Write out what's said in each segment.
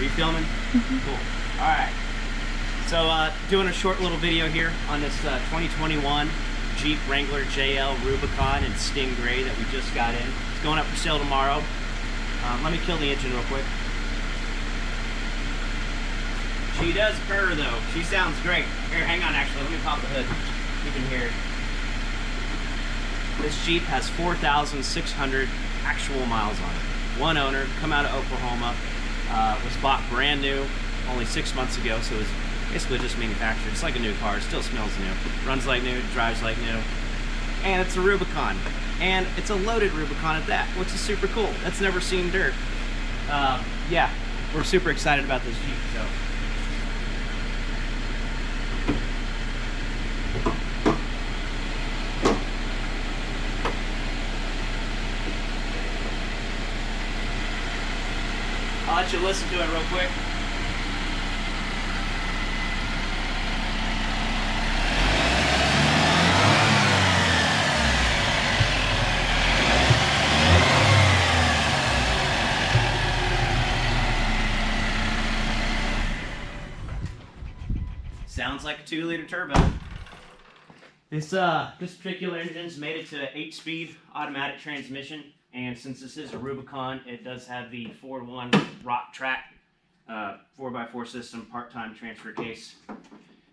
Are you filming? Cool. All right. So doing a short little video here on this 2021 Jeep Wrangler JL Rubicon in Stingray that we just got in. It's going up for sale tomorrow. Let me kill the engine real quick. She does purr though. She sounds great. Here, hang on actually. Let me pop the hood. You can hear it. This Jeep has 4,600 actual miles on it. One owner, come out of Oklahoma. Was bought brand new only 6 months ago, so it was basically just manufactured. It's like a new car. It still smells new. Runs like new, drives like new. And it's a Rubicon. And it's a loaded Rubicon at that, which is super cool. That's never seen dirt. Yeah, we're super excited about this Jeep. So. I'll let you listen to it real quick. Sounds like a 2-liter turbo. This particular engine's made it to 8-speed automatic transmission. And since this is a Rubicon, it does have the 4-1 Rock-Trac 4x4 system part-time transfer case.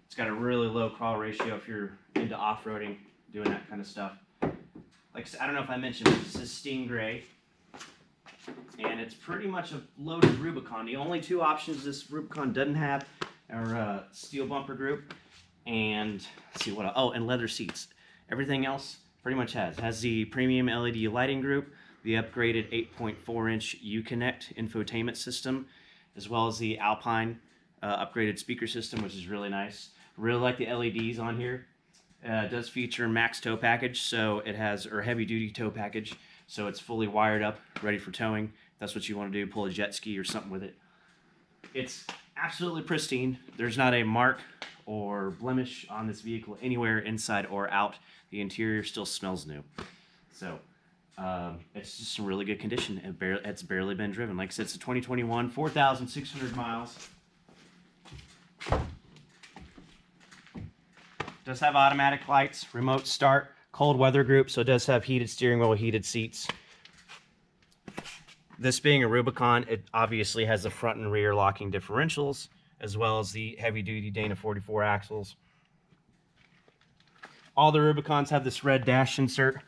It's got a really low crawl ratio if you're into off-roading, doing that kind of stuff. Like I said, I don't know if I mentioned, but this is Stingray. And it's pretty much a loaded Rubicon. The only two options this Rubicon doesn't have are steel bumper group and, let's see what else. Oh, and leather seats. Everything else pretty much has the premium LED lighting group, the upgraded 8.4-inch Uconnect infotainment system, as well as the Alpine upgraded speaker system, which is really nice. Really like the LEDs on here. It does feature max tow package, so it has, or heavy duty tow package, so it's fully wired up, ready for towing. If that's what you want to do, pull a jet ski or something with it. It's absolutely pristine. There's not a mark or blemish on this vehicle anywhere inside or out. The interior still smells new. So it's just in really good condition. It's barely been driven. Like I said, it's a 2021, 4,600 miles. Does have automatic lights, remote start, cold weather group, so it does have heated steering wheel, heated seats. This being a Rubicon, it obviously has the front and rear locking differentials, as well as the heavy-duty Dana 44 axles. All the Rubicons have this red dash insert.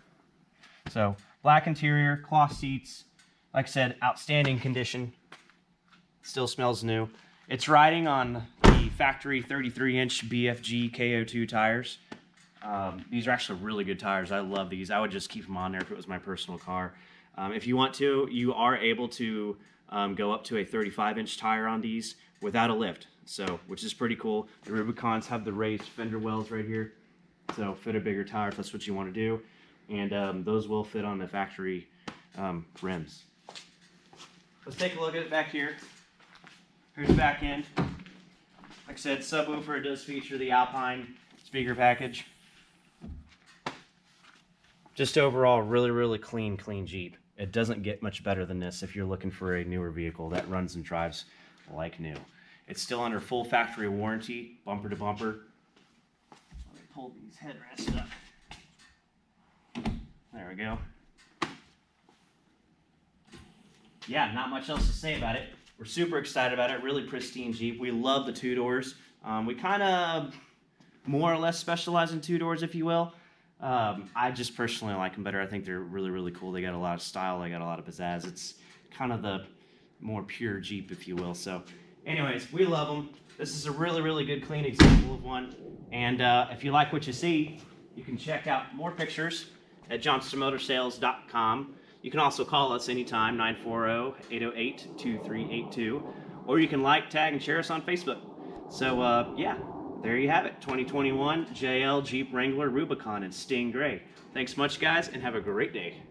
So, black interior, cloth seats. Like I said, outstanding condition. Still smells new. It's riding on the factory 33-inch BFG KO2 tires. These are actually really good tires. I love these. I would just keep them on there if it was my personal car. If you want to, you are able to go up to a 35-inch tire on these without a lift, so which is pretty cool. The Rubicons have the raised fender wells right here, so fit a bigger tire if that's what you want to do, and those will fit on the factory rims. Let's take a look at it back here. Here's the back end. Like I said, subwoofer, it does feature the Alpine speaker package. Just overall, really clean Jeep. It doesn't get much better than this if you're looking for a newer vehicle that runs and drives like new. It's still under full factory warranty, bumper to bumper. Let me pull these headrests up. There we go. Yeah, not much else to say about it. We're super excited about it. Really pristine Jeep. We love the 2-doors. We kind of more or less specialize in 2-doors, if you will. I just personally like them better. I think they're really cool. They got a lot of style. They got a lot of pizzazz. It's kind of the more pure Jeep, if you will. So anyways, we love them. This is a really good, clean example of one. And if you like what you see, you can check out more pictures at johnstonmotorsales.com. You can also call us anytime, 940-808-2382. Or you can like, tag, and share us on Facebook. So, yeah. There you have it, 2021 JL Jeep Wrangler Rubicon in Stingray. Thanks much, guys, and have a great day.